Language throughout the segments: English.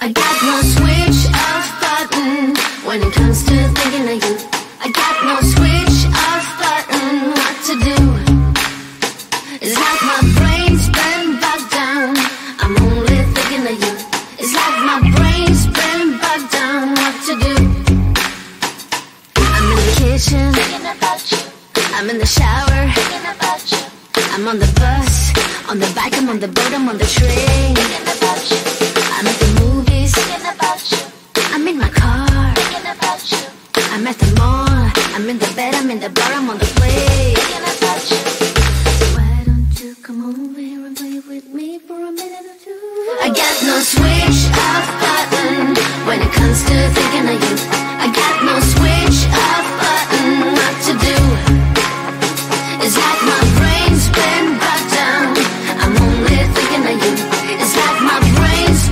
I got no switch off button when it comes to thinking of you. I got no switch off button, what to do. It's like my brain's been bogged down, I'm only thinking of you. It's like my brain's been bogged down, what to do. I'm in the kitchen, thinking about you. I'm in the shower, thinking about you. I'm on the bus, on the bike, I'm on the boat, I'm on the train, thinking about you. I'm at the movies, thinking about you. I'm in my car, thinking about you. I'm at the mall, I'm in the bed, I'm in the bar, I'm on the plane, thinking about you. Why don't you come over here and play with me for a minute or two? I got no switch off button when it comes to thinking of you. I got no switch off button, what to do. It's like my brain's been brought down, I'm only thinking of you. It's like my brain's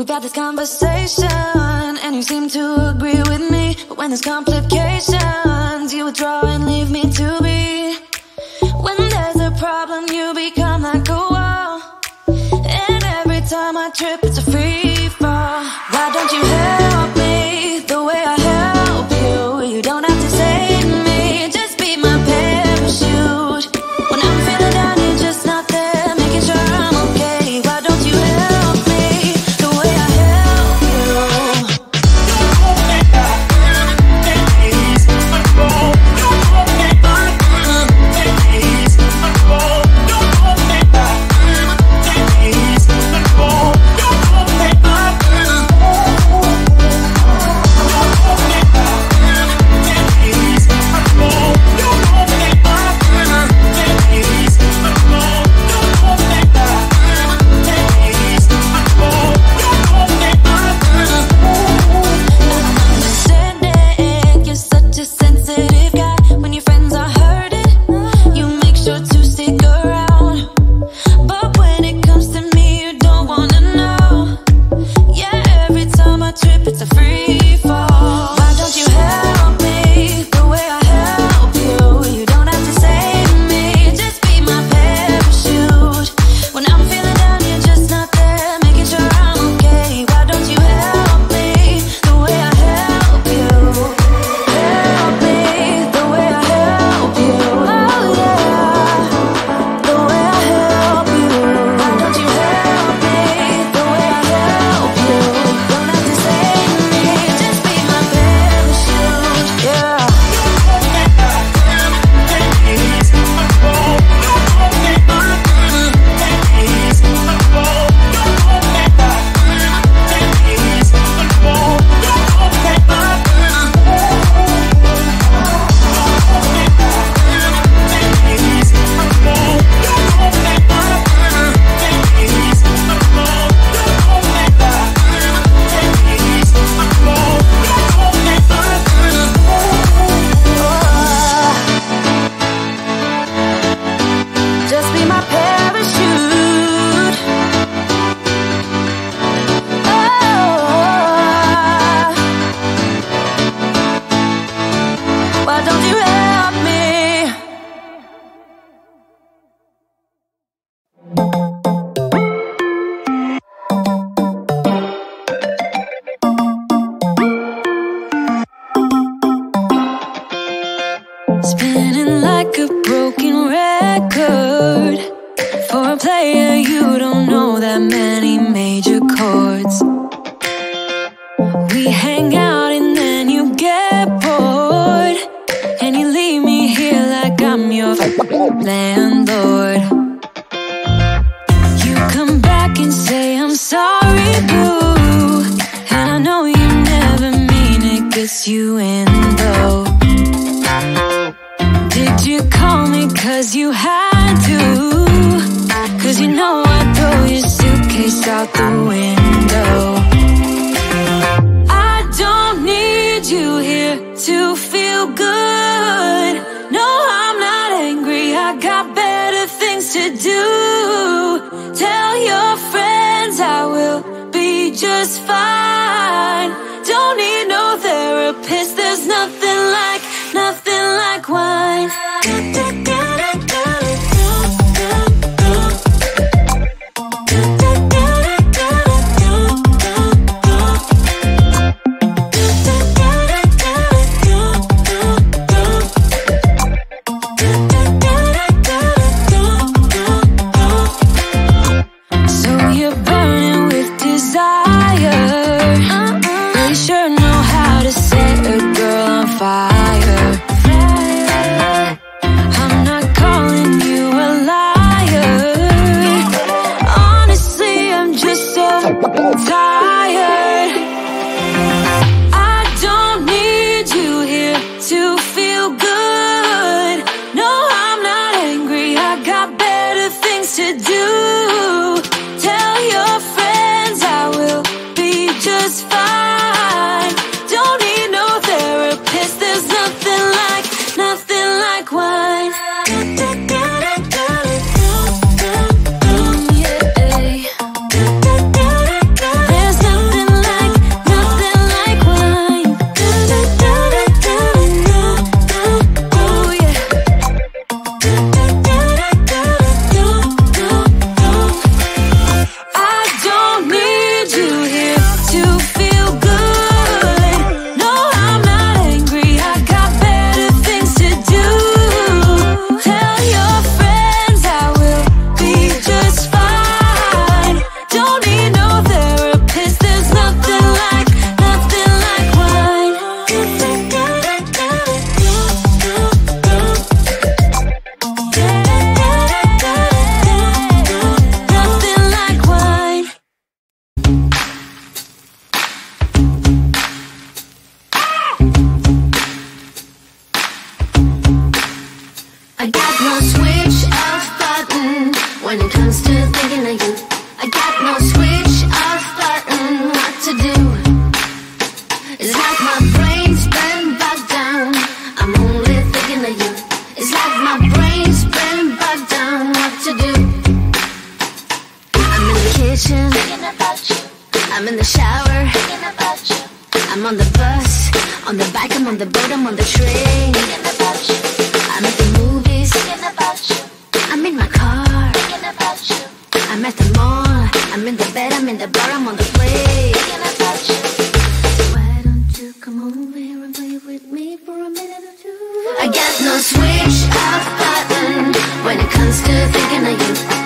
We've had this conversation and you seem to agree with me, but when there's complications, you withdraw and leave me to be. When there's a problem, you become like a wall, and every time I trip, it's a free fall. Why don't you help me the way I help you? You don't have to save me, just be my parachute. When I'm feeling down, you're just not there, making sure I'm okay. Why don't you help me the way I help you? Spinning like a broken record. For a player, you don't know that many major chords. We hang out and then you get bored, and you leave me here like I'm your landlord. You come back and say I'm sorry, boo, and I know you never mean it, gets you in though. Did you call me cause you had to? Cause you know I'd throw your suitcase out the window. I don't need you here to feel good. No, I'm not angry, I got better things to do. Tell your friends I will be just fine. Don't need no therapist, there's nothing like wine. So you're burning with desire. You sure know how to set a girl on fire. I'm not calling you a liar. Honestly, I'm just so tired. I don't need you here to feel good. No, I'm not angry, I got better things to do. Tell your friends I will be just fine. Don't need no therapist, there's nothing like wine. There's nothing no switch off button when it comes to thinking of you. I got no switch off button. What to do? It's like my brain's been bogged down. I'm only thinking of you. It's like my brain's been bogged down. What to do? I'm in the kitchen thinking about you. I'm in the shower thinking about you. I'm on the bus, on the bike, I'm on the boat, I'm on the train thinking about you. I'm at the movies thinking about you. I'm in my car thinking about you. I'm at the mall, I'm in the bed, I'm in the bar, I'm on the plane thinking about you. So why don't you come over here and play with me for a minute or two? I got no switch off button when it comes to thinking of you.